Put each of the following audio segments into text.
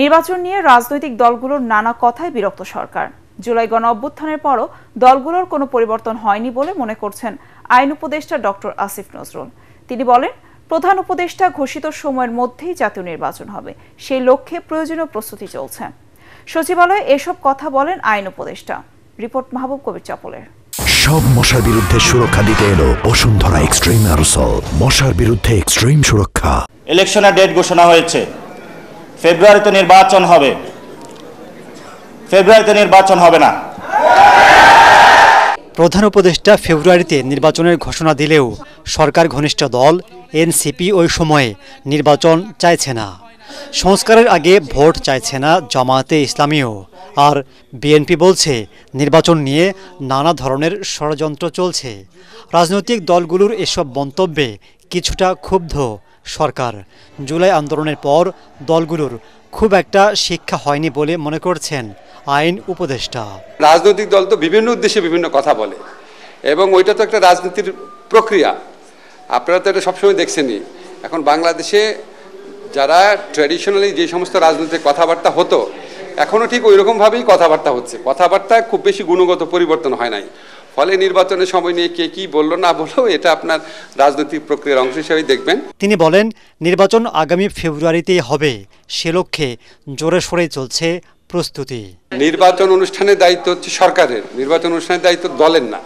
নির্বাচন নিয়ে রাজনৈতিক দলগুলোর নানা কথায় বিরক্ত সরকার। জুলাই গণ অভ্যুত্থানের পরও দলগুলোর কোনো পরিবর্তন হয়নি বলে মনে করছেন আইন উপদেষ্টা ডক্টর আসিফ নজরুল। তিনি বলেন, প্রধান উপদেষ্টা ঘোষিত সময়ের মধ্যেই জাতীয় নির্বাচন হবে, সেই লক্ষ্যে প্রয়োজনীয় প্রস্তুতি চলছে। সচিবালয়ে এসব কথা বলেন আইন উপদেষ্টা। রিপোর্ট মাহবুব কবির চপলের। সব মশার বিরুদ্ধে সুরক্ষা দিতে এলো বসুন্ধরা এক্সট্রিম অ্যারোসল, মশার বিরুদ্ধে এক্সট্রিম সুরক্ষা। ইলেকশনের ডেট ঘোষণা হয়েছে, ফেব্রুয়ারিতে নির্বাচন হবে। ফেব্রুয়ারিতে নির্বাচন হবে না। প্রধান উপদেষ্টা ফেব্রুয়ারিতে নির্বাচনের ঘোষণা দিলেও সরকার ঘনিষ্ঠ দল এনসিপি ওই সময়ে নির্বাচন চাইছে না। সংস্কারের আগে ভোট চাইছে না জামায়াতে ইসলামীও। আর বিএনপি বলছে নির্বাচন নিয়ে নানা ধরনের ষড়যন্ত্র চলছে। রাজনৈতিক দলগুলোর এসব মন্তব্যে কিছুটা ক্ষুব্ধ সরকার। জুলাই আন্দোলনের পর দলগুলোর খুব একটা শিক্ষা হয়নি বলে মনে করছেন আইন উপদেষ্টা। রাজনৈতিক দল তো বিভিন্ন উদ্দেশ্যে বিভিন্ন কথা বলে এবং ওইটা তো একটা রাজনীতির প্রক্রিয়া। আপনারা তো এটা সবসময় দেখছেনই। এখন বাংলাদেশে যারা ট্র্যাডিশনালি যে সমস্ত রাজনৈতিক কথাবার্তা হতো, এখনও ঠিক ওই রকমভাবেই কথাবার্তা হচ্ছে। কথাবার্তায় খুব বেশি গুণগত পরিবর্তন হয় নাই। ফলে নির্বাচনের সময় নিয়ে কে কি বললো না বললো, এটা আপনার রাজনৈতিক প্রক্রিয়ার অংশ হিসেবেই দেখবেন। তিনি বলেন, নির্বাচন আগামী ফেব্রুয়ারিতেই হবে, সে লক্ষ্যে জোরে সোরে চলছে প্রস্তুতি। নির্বাচন অনুষ্ঠানের দায়িত্ব হচ্ছে সরকারের, নির্বাচন অনুষ্ঠানের দায়িত্ব দলের না।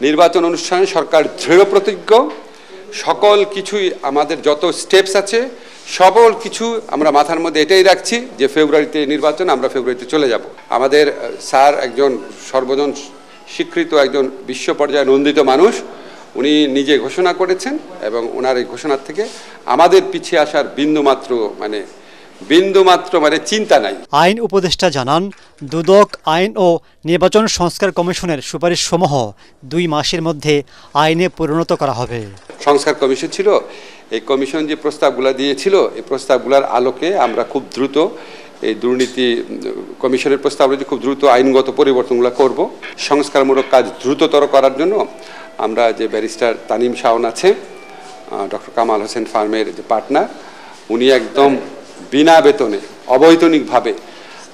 নির্বাচন অনুষ্ঠানে সরকার দৃঢ় প্রতিজ্ঞ। সকল কিছুই আমাদের যত স্টেপস আছে সকল কিছু আমরা মাথার মধ্যে এটাই রাখছি যে ফেব্রুয়ারিতে নির্বাচন, আমরা ফেব্রুয়ারিতে চলে যাব। আমাদের স্যার একজন সর্বজন স্বীকৃত একজন বিশ্ব পর্যায়ে নন্দিত মানুষ, উনি নিজে ঘোষণা করেছেন এবং ওনার এই ঘোষণার থেকে আমাদের পিছিয়ে আসার বিন্দুমাত্র মানে চিন্তা নাই। আইন উপদেষ্টা জানান, দুদক আইন ও নির্বাচন সংস্কার কমিশনের সুপারিশ সমূহ 2 মাসের মধ্যে আইনে পরিণত করা হবে। সংস্কার কমিশন ছিল, এই কমিশন যে প্রস্তাবগুলো দিয়েছিল, এই প্রস্তাবগুলোর আলোকে আমরা খুব দ্রুত এই দুর্নীতি কমিশনের প্রস্তাব খুব দ্রুত আইনগত পরিবর্তনগুলো করব। সংস্কারমূলক কাজ দ্রুততর করার জন্য আমরা যে ব্যারিস্টার তানিম শাওন আছে, ডক্টর কামাল হোসেন ফার্মের যে পার্টনার, উনি একদম বিনা বেতনে অবৈতনিকভাবে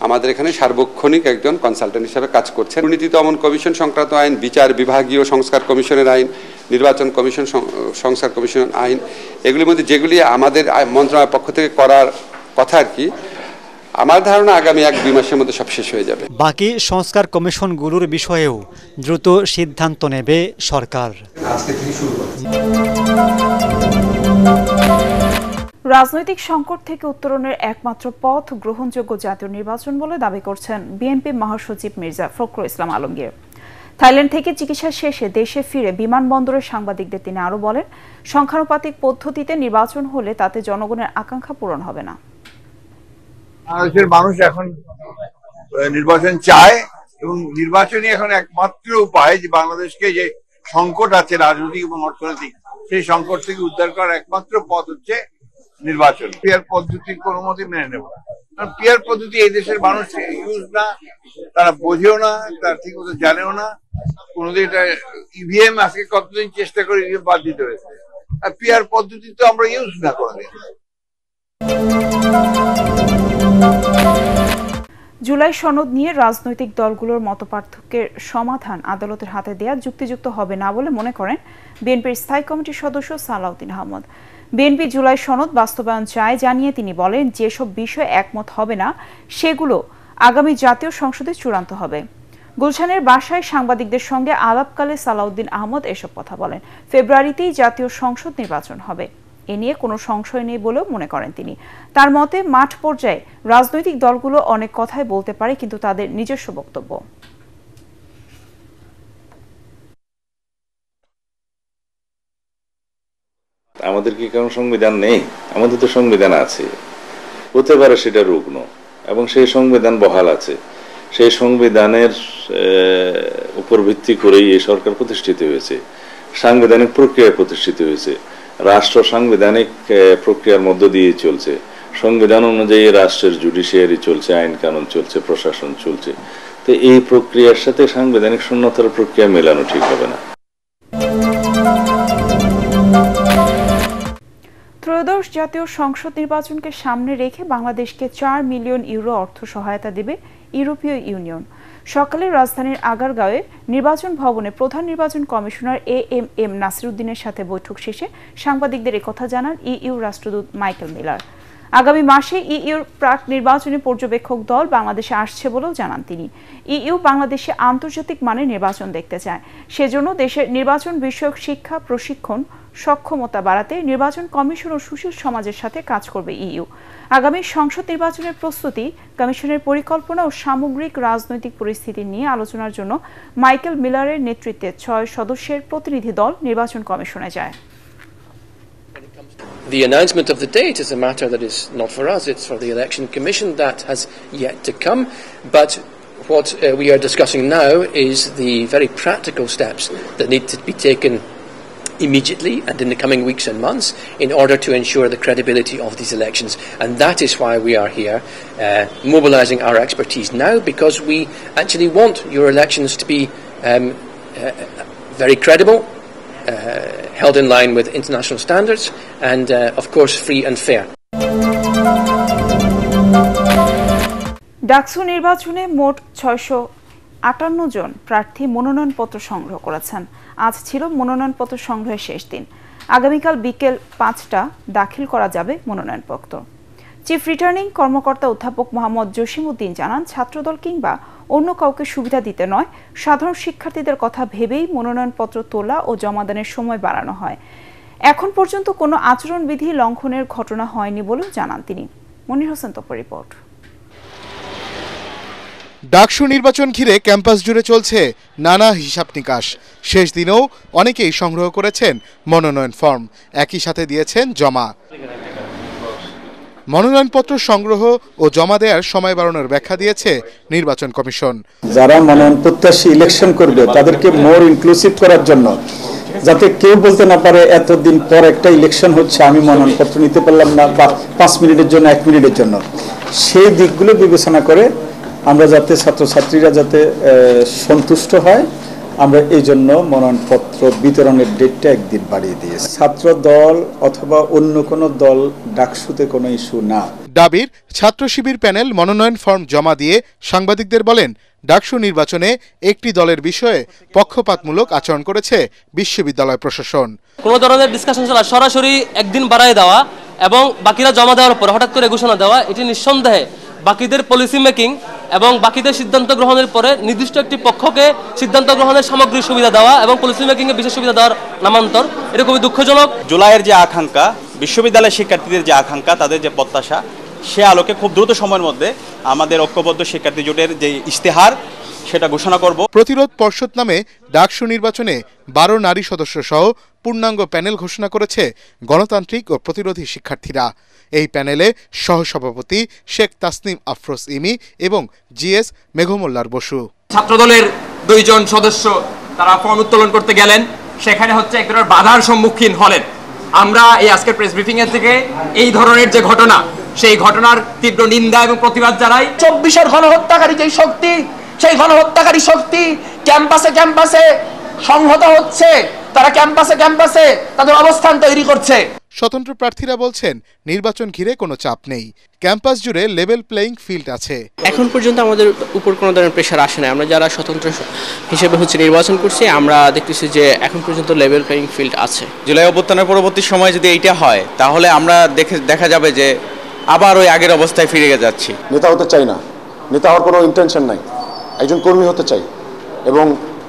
আমাদের এখানে সার্বক্ষণিক একজন কনসালটেন্ট হিসেবে কাজ করছেন। দুর্নীতি দমন কমিশন সংক্রান্ত আইন, বিচার বিভাগীয় সংস্কার কমিশনের আইন, নির্বাচন কমিশন সংস্কার কমিশন আইন, এগুলির মধ্যে যেগুলি আমাদের মন্ত্রণালয়ের পক্ষ থেকে করার কথা আর কি, আমার ধারণা আগামী 1-2 মাসের মধ্যে সব শেষ হয়ে যাবে। বাকি সংস্কার কমিশনগুলোর বিষয়েও দ্রুত সিদ্ধান্ত নেবে সরকার। রাজনৈতিক সংকট থেকে উত্তরণের একমাত্র পথ গ্রহণযোগ্য জাতীয় নির্বাচন বলে দাবি করছেন বিএনপি মহাসচিব মির্জা ফখরুল ইসলাম আলমগীর। থাইল্যান্ড থেকে চিকিৎসা শেষে দেশে ফিরে বিমানবন্দরের সাংবাদিকদের তিনি আরও বলেন, সংখ্যানুপাতিক পদ্ধতিতে নির্বাচন হলে তাতে জনগণের আকাঙ্ক্ষা পূরণ হবে না। বাংলাদেশের মানুষ এখন নির্বাচন চায় এবং নির্বাচনই এখন একমাত্র উপায় যে বাংলাদেশকে যে সংকট আছে রাজনৈতিক এবং অর্থনৈতিক, সেই সংকট থেকে উদ্ধার করার একমাত্র পথ হচ্ছে নির্বাচন। পিয়ার পদ্ধতির কোনো মতে মেনে নেব না, কারণ পিয়ার পদ্ধতি এই দেশের মানুষ ইউজ না, তারা বোঝেও না, তারা ঠিক মতো জানেও না। কোনোদিন এটা ইভিএম আজকে কতদিন চেষ্টা করে ইভিএম বাদ দিতে হয়েছে, আর পিয়ার পদ্ধতি তো আমরা ইউজ না কোনোদিন। জুলাই সনদ নিয়ে রাজনৈতিক দলগুলোর মতপার্থক্যের সমাধান আদালতের হাতে দেয়া যুক্তিযুক্ত হবে না বলে মনে করেন বিএনপির স্থায়ী কমিটির সদস্য সালাউদ্দিন আহমদ। বিএনপি জুলাই সনদ বাস্তবায়ন চায় জানিয়ে তিনি বলেন, যেসব বিষয়ে একমত হবে না সেগুলো আগামী জাতীয় সংসদে চূড়ান্ত হবে। গুলশানের বাসায় সাংবাদিকদের সঙ্গে আলাপকালে সালাউদ্দিন আহমদ এসব কথা বলেন। ফেব্রুয়ারিতেই জাতীয় সংসদ নির্বাচন হবে, এ নিয়ে কোনো সংশয় নেই বলেও মনে করেন তিনি। তার মতে, মাঠ পর্যায়ে রাজনৈতিক দলগুলো অনেক কথাই বলতে পারে, কিন্তু তাদের নিজস্ব বক্তব্য। আমাদের কি কারণ সংবিধান নেই? আমাদের তো সংবিধান আছে, হতে পারে সেটা রুগ্ন, এবং সেই সংবিধান বহাল আছে। সেই সংবিধানের উপর ভিত্তি করেই এই সরকার প্রতিষ্ঠিত হয়েছে, সাংবিধানিক প্রক্রিয়ায় প্রতিষ্ঠিত হয়েছে। রাষ্ট্র সাংবিধানিক প্রক্রিয়ার মধ্য দিয়ে চলছে। সংবিধান অনুযায়ী রাষ্ট্রের জুডিশিয়ারি চলছে, আইন কানুন চলছে, প্রশাসন চলছে। তো এই প্রক্রিয়ার সাথে সাংবিধানিক শূন্যতার প্রক্রিয়া মেলানো ঠিক হবে না। ত্রয়োদশ জাতীয় সংসদ নির্বাচনকে সামনে রেখে বাংলাদেশকে ৪ মিলিয়ন ইউরো অর্থ সহায়তা দেবে ইউরোপীয় ইউনিয়ন। সকালে রাজধানীর আগারগাঁওয়ে নির্বাচন ভবনে প্রধান নির্বাচন কমিশনার এএমএম নাসিরউদ্দিনের সাথে বৈঠক শেষে সাংবাদিকদের একথা জানান ইইউ রাষ্ট্রদূত মাইকেল মিলার। আগামী মাসে ইইউর প্রাক নির্বাচনী পর্যবেক্ষক দল বাংলাদেশে আসছে বলেও জানান তিনি। ইইউ বাংলাদেশে আন্তর্জাতিক মানের নির্বাচন দেখতে চায়, সেজন্য দেশের নির্বাচন বিষয়ক শিক্ষা, প্রশিক্ষণ, সক্ষমতা বাড়াতে নির্বাচন কমিশন ও সুশীল সমাজের সাথে কাজ করবে ইইউ। আগামী সংসদ নির্বাচনের প্রস্তুতি, কমিশনের পরিকল্পনা ও সামগ্রিক রাজনৈতিক পরিস্থিতি নিয়ে আলোচনার জন্য মাইকেল মিলারের নেতৃত্বে ৬ সদস্যের প্রতিনিধি দল নির্বাচন কমিশনে যায়। The announcement of the date is a matter that is not for us, it's for the Election Commission. That has yet to come, but what we are discussing now is the very practical steps that need to be taken immediately and in the coming weeks and months in order to ensure the credibility of these elections. And that is why we are here mobilising our expertise now, because we actually want your elections to be very credible, held in line with international standards, and of course free and fair. DUCSU নির্বাচনে মোট ৬৫৮ জন প্রার্থী মনোনয়নপত্র সংগ্রহ করেছেন। আজ ছিল মনোনয়নপত্র সংগ্রহের শেষ দিন। আগামীকাল বিকেল ৫টা দাখিল করা যাবে মনোনয়নপত্র। চিফ রিটার্নিং কর্মকর্তা অধ্যাপক মোহাম্মদ জসিমউদ্দিন জানান, ছাত্রদল কিংবা অন্য কাউকে সুবিধা দিতে নয়, সাধারণ শিক্ষার্থীদের কথা ভেবেই মনোনয়নপত্র তোলা ও জমাদানের সময় বাড়ানো হয়। এখন পর্যন্ত কোনো আচরণবিধি লঙ্ঘনের ঘটনা হয়নি বলেও জানান তিনি। মনির হোসেন তপর রিপোর্ট। ডাকসু নির্বাচন ঘিরে ক্যাম্পাস জুড়ে চলছে নানা হিসাব নিকাশ। শেষ দিনেও অনেকেই সংগ্রহ করেছেন মনোনয়ন ফর্ম, একই সাথে দিয়েছেন জমা। মনোনয়নপত্র সংগ্রহ ও জমা দেওয়ার সময় বাড়ানোর ব্যাখ্যা দিয়েছে নির্বাচন কমিশন। যারা মনোনয়ন প্রত্যাশী ইলেকশন করবে তাদেরকে মোর ইনক্লুসিভ করার জন্য, যাতে কেউ বলতে না পারে এতদিন পর একটা ইলেকশন হচ্ছে আমি মনোনয়নপত্র নিতে পারলাম না, বা 5 মিনিটের জন্য 1 মিনিটের জন্য, সেই দিকগুলো বিবেচনা করে আমরা যাতে ছাত্রছাত্রীরা যাতে সন্তুষ্ট হয়, আমরা এই জন্য মনোনয়নপত্র বিতরণের ডেটটা 1 দিন বাড়িয়ে দিয়েছি। ছাত্র দল অথবা অন্য কোনো দল ডাকসুতে কোনো ইস্যু না। ডাবির ছাত্র শিবির প্যানেল মনোনয়ন ফর্ম জমা দিয়ে সাংবাদিকদের বলেন, ডাকসু নির্বাচনে একটি দলের বিষয়ে পক্ষপাতমূলক আচরণ করেছে বিশ্ববিদ্যালয় প্রশাসন। কোনো ধরনের ডিসকাশন ছাড়া সরাসরি 1 দিন বাড়ায় দেওয়া এবং বাকিরা জমা দেওয়ার পর হঠাৎ করে ঘোষণা দেওয়া, এটি নিঃসন্দেহে বাকিদের পলিসি মেকিং এবং বাকিদের সিদ্ধান্ত গ্রহণের পরে নির্দিষ্ট একটি পক্ষকে সিদ্ধান্ত গ্রহণের সামগ্রিক সুবিধা দেওয়া এবং পলিসি মেকিং এ বিশেষ সুবিধা দেওয়ার নামান্তর, এটা খুবই দুঃখজনক। জুলাইয়ের যে আকাঙ্ক্ষা, বিশ্ববিদ্যালয়ের শিক্ষার্থীদের যে আকাঙ্ক্ষা, তাদের যে প্রত্যাশা, সে আলোকে খুব দ্রুত সময়ের মধ্যে আমাদের ঐক্যবদ্ধ শিক্ষার্থী জোটের যে ইশতেহার সেটা ঘোষণা করব। প্রতিরোধ পর্ষদ নামে ডাকসু নির্বাচনে 12 নারী সদস্য সহ পূর্ণাঙ্গ প্যানেল ঘোষণা করেছে গণতান্ত্রিক ও প্রতিরোধী শিক্ষার্থীরা। এই প্যানেলে সহসভাপতি শেখ তাসনিম আফরোজ ইমি এবং জিএস মেঘমোল্লার বসু। ছাত্রদলের 2 জন সদস্য তারা ফর্ম উত্তোলন করতে গেলেন, সেখানে হচ্ছে এক ধরনের বাধার সম্মুখীন হলেন। আমরা এই আজকের প্রেস ব্রিফিং এর থেকে এই ধরনের যে ঘটনা, সেই ঘটনার তীব্র নিন্দা এবং প্রতিবাদ জানাই। 24-এর গণহত্যাকারী যে শক্তি, সেই গণহত্যাকারী শক্তি ক্যাম্পাসে ক্যাম্পাসে সংহত হচ্ছে, তারা ক্যাম্পাসে ক্যাম্পাসে তাদের অবস্থান তৈরি করছে। স্বতন্ত্র প্রার্থীরা বলছেন, নির্বাচন ঘিরে কোনো চাপ নেই, ক্যাম্পাস জুড়ে লেভেল প্লেইং ফিল্ড আছে। এখন পর্যন্ত আমাদের উপর কোনো ধরনের প্রেশার আসে না। আমরা যারা স্বতন্ত্র হিসেবে নির্বাচন করছি, আমরা দেখতেছি যে এখন পর্যন্ত লেভেল প্লেইং ফিল্ড আছে। জুলাই অভ্যুত্থানের পরবর্তী সময় যদি এইটা হয়, তাহলে আমরা দেখা যাবে যে আবার ওই আগের অবস্থায় ফিরে যাচ্ছি। নেতা হতে চাই না, নেতা হওয়ার কোনো ইন্টেনশন নাই, একজন কর্মী হতে চাই। এবং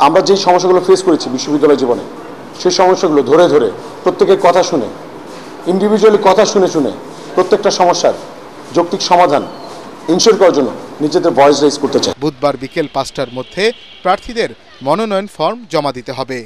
আমরা যেই সমস্যাগুলো ফেস করেছি বিশ্ববিদ্যালয় জীবনে, সেই সমস্যাগুলো ধরে ধরে প্রত্যেকের কথা শুনে, ইন্ডিভিজুয়ালি কথা শুনে শুনে প্রত্যেকটা সমস্যার যৌক্তিক সমাধান ইনশিওর করার জন্য নিজেদের ভয়েস রেজ করতে চাই। বুধবার বিকেল 5টার মধ্যে প্রার্থীদের মনোনয়ন ফর্ম জমা দিতে হবে।